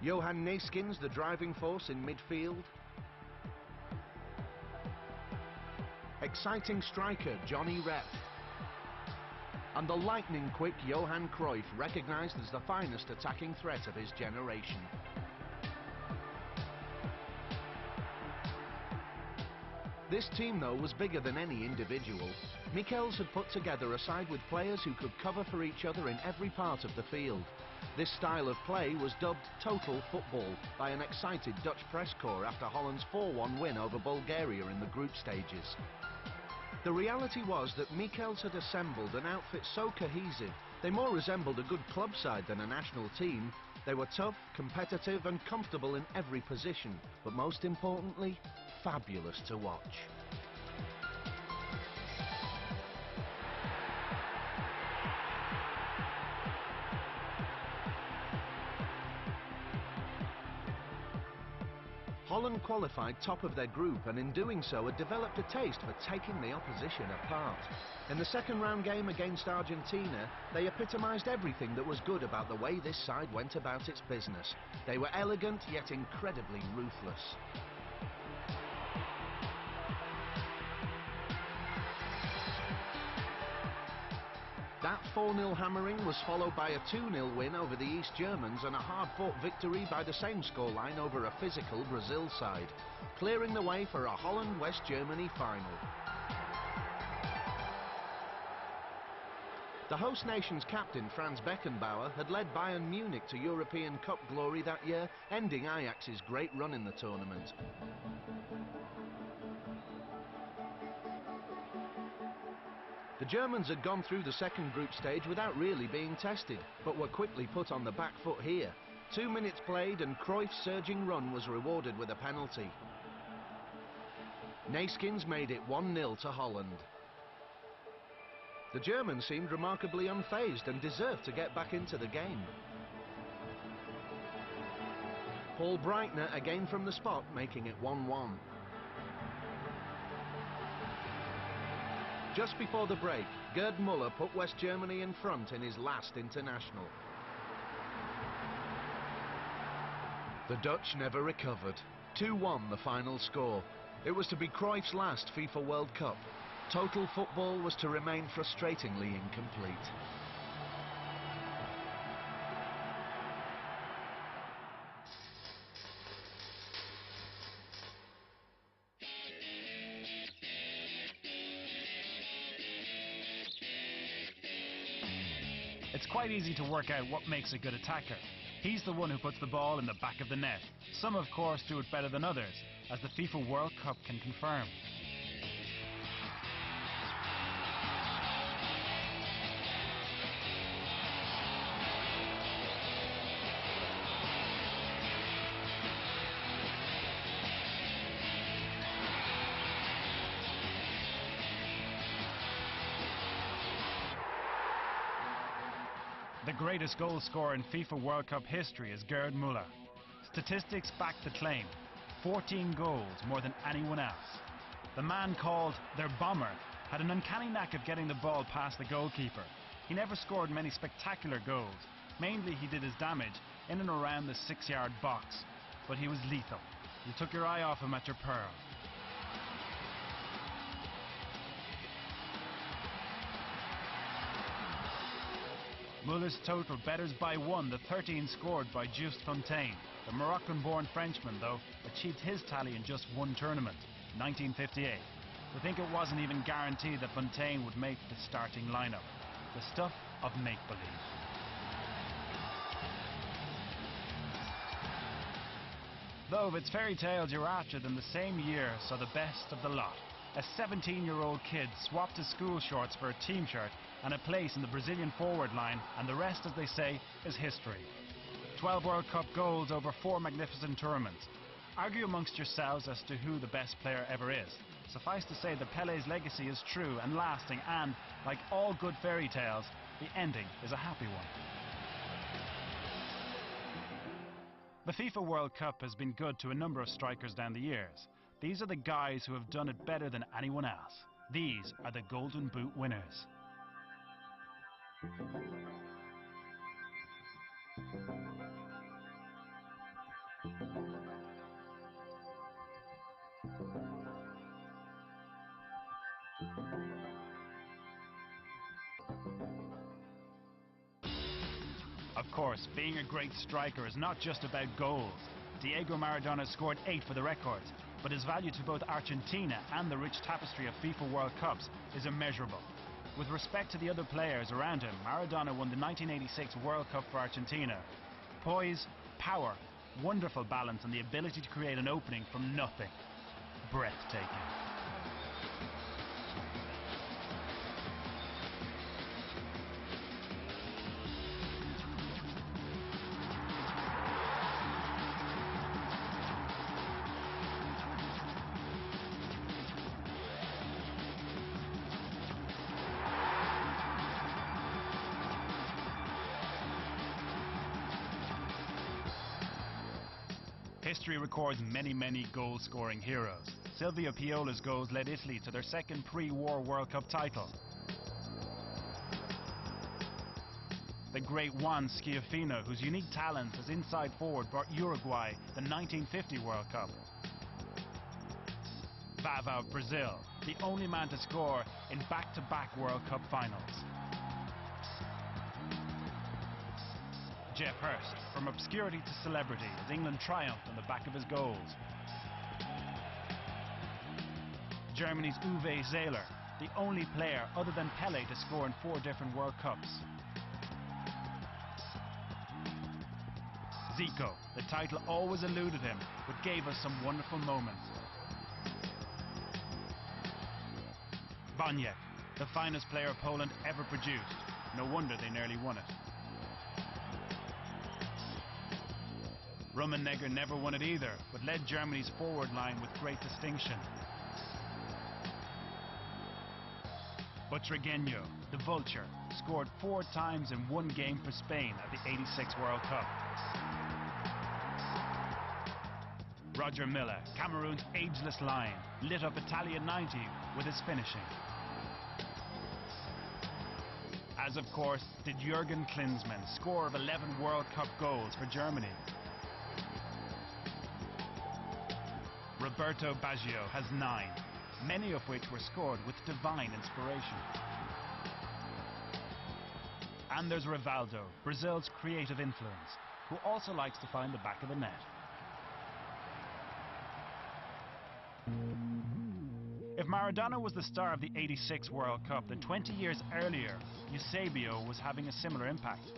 Johan Neeskens, the driving force in midfield. Exciting striker Johnny Rep. And the lightning-quick Johan Cruyff, recognised as the finest attacking threat of his generation. This team, though, was bigger than any individual. Michels had put together a side with players who could cover for each other in every part of the field. This style of play was dubbed total football by an excited Dutch press corps after Holland's 4-1 win over Bulgaria in the group stages. The reality was that Michels had assembled an outfit so cohesive, they more resembled a good club side than a national team. They were tough, competitive and comfortable in every position, but most importantly, fabulous to watch. Holland qualified top of their group, and in doing so had developed a taste for taking the opposition apart. In the second round game against Argentina, they epitomised everything that was good about the way this side went about its business. They were elegant yet incredibly ruthless. That 4-0 hammering was followed by a 2-0 win over the East Germans and a hard-fought victory by the same scoreline over a physical Brazil side, clearing the way for a Holland-West Germany final. The host nation's captain, Franz Beckenbauer, had led Bayern Munich to European Cup glory that year, ending Ajax's great run in the tournament. The Germans had gone through the second group stage without really being tested, but were quickly put on the back foot here. 2 minutes played and Cruyff's surging run was rewarded with a penalty. Neeskens made it 1-0 to Holland. The Germans seemed remarkably unfazed and deserved to get back into the game. Paul Breitner again from the spot, making it 1-1. Just before the break, Gerd Müller put West Germany in front in his last international. The Dutch never recovered. 2-1 the final score. It was to be Cruyff's last FIFA World Cup. Total football was to remain frustratingly incomplete. It's quite easy to work out what makes a good attacker. He's the one who puts the ball in the back of the net. Some, of course, do it better than others, as the FIFA World Cup can confirm. The greatest goal scorer in FIFA World Cup history is Gerd Müller. Statistics back the claim. 14 goals, more than anyone else. The man called their bomber had an uncanny knack of getting the ball past the goalkeeper. He never scored many spectacular goals. Mainly he did his damage in and around the 6-yard box. But he was lethal. You took your eye off him at your pearl. Müller's total betters by 1 the 13 scored by Just Fontaine. The Moroccan-born Frenchman, though, achieved his tally in just one tournament, 1958. To think it wasn't even guaranteed that Fontaine would make the starting lineup. The stuff of make-believe. Though if it's fairy tales you're after, then the same year saw the best of the lot. A 17-year-old kid swapped his school shorts for a team shirt and a place in the Brazilian forward line, and the rest, as they say, is history. 12 World Cup goals over 4 magnificent tournaments. Argue amongst yourselves as to who the best player ever is. Suffice to say that Pelé's legacy is true and lasting, and, like all good fairy tales, the ending is a happy one. The FIFA World Cup has been good to a number of strikers down the years. These are the guys who have done it better than anyone else. These are the Golden Boot winners. Of course, being a great striker is not just about goals. Diego Maradona scored 8 for the record, but his value to both Argentina and the rich tapestry of FIFA World Cups is immeasurable. With respect to the other players around him, Maradona won the 1986 World Cup for Argentina. Poise, power, wonderful balance and the ability to create an opening from nothing. Breathtaking. History records many goal-scoring heroes. Silvio Piola's goals led Italy to their second pre-war World Cup title. The great Juan Schiaffino, whose unique talents as inside forward brought Uruguay the 1950 World Cup. Vava of Brazil, the only man to score in back-to-back World Cup finals. Jeff Hurst, from obscurity to celebrity, as England triumphed on the back of his goals. Germany's Uwe Seeler, the only player other than Pele to score in 4 different World Cups. Zico, the title always eluded him, but gave us some wonderful moments. Wojciech, the finest player Poland ever produced. No wonder they nearly won it. Rummenigge never won it either, but led Germany's forward line with great distinction. Butragueño, the vulture, scored 4 times in 1 game for Spain at the '86 World Cup. Roger Milla, Cameroon's ageless lion, lit up Italia '90 with his finishing. As of course did Jürgen Klinsmann, scorer of 11 World Cup goals for Germany. Roberto Baggio has 9, many of which were scored with divine inspiration. And there's Rivaldo, Brazil's creative influence, who also likes to find the back of the net. If Maradona was the star of the '86 World Cup, then 20 years earlier, Eusebio was having a similar impact.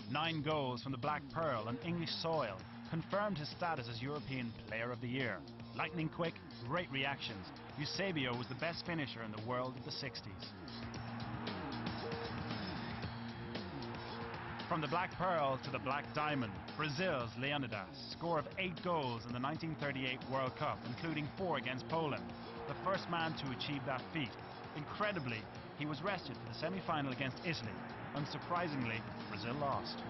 9 goals from the Black Pearl on English soil confirmed his status as European Player of the Year. Lightning quick, great reactions, Eusebio was the best finisher in the world of the '60s. From the Black Pearl to the Black Diamond, Brazil's Leonidas, score of 8 goals in the 1938 World Cup, including 4 against Poland, the first man to achieve that feat. Incredibly, he was rested for the semi-final against Italy. Unsurprisingly, Brazil lost.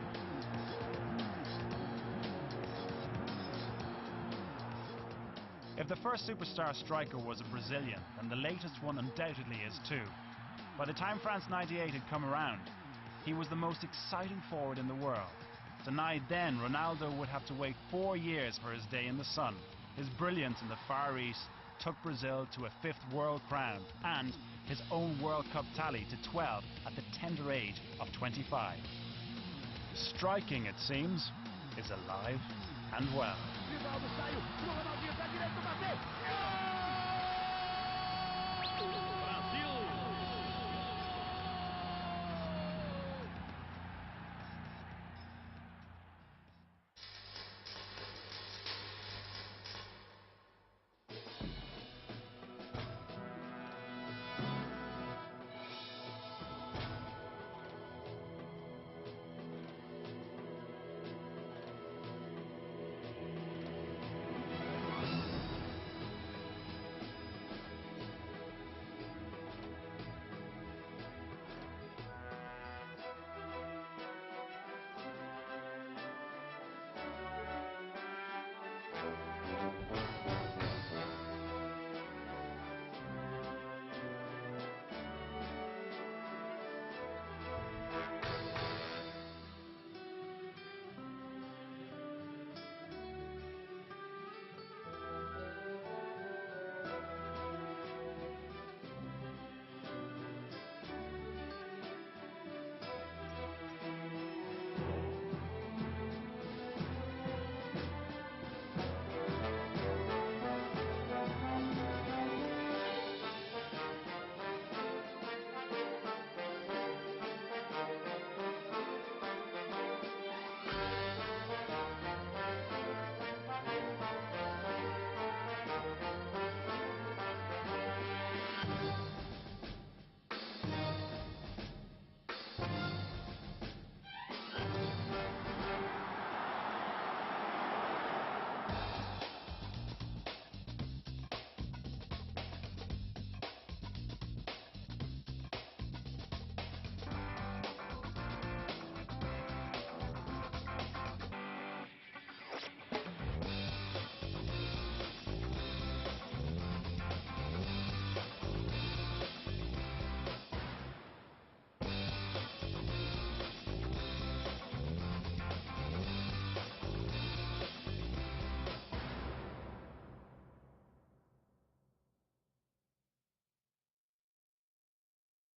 If the first superstar striker was a Brazilian, then the latest one undoubtedly is too. By the time France '98 had come around, he was the most exciting forward in the world. Denied then, Ronaldo would have to wait 4 years for his day in the sun. His brilliance in the Far East took Brazil to a 5th world crown and his own World Cup tally to 12 at the tender age of 25. Striking, it seems, is alive and well. Rivaldo saiu, pro Ronaldinho, tá direto, bateu! Gol!